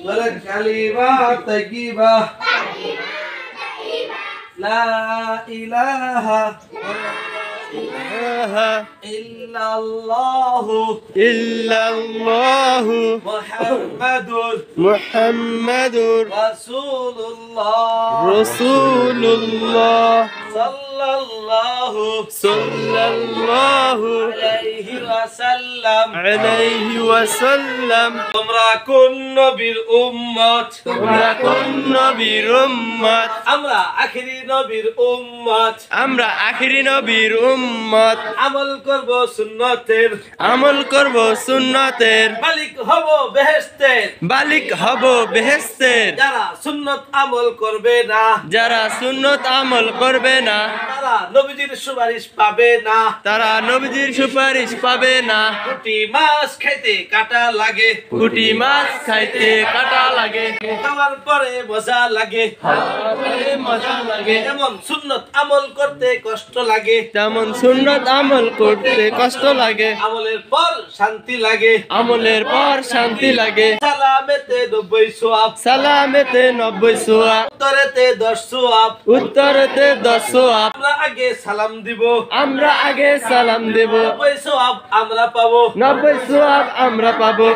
বলেন কালিমা তাইয়্যিবা লা ইলাহা ইল্লাল্লাহু মুহাম্মাদুর রাসূলুল্লাহ সাল্লাল্লাহু আলাইহি ওয়াসাল্লাম তোমরা কোন নবীর উম্মত আমরা আখিরি নবীর উম্মত আমল করব সুন্নতের মালিক হব বেহেশতের যারা সুন্নত আমল করবে না তারা নবীজির সুপারিশ পাবে না পুঁটি মাছ খাইতে কাটা লাগে খাওয়ার পরে মজা লাগে যেমন সুন্নত আমল করতে কষ্ট লাগে আমলের পর শান্তি লাগে সালামেতে 90 সওয়াব উত্তরেতে 10 সওয়াব আমরা আগে সালাম দিব 90 সওয়াব আমরা পাবো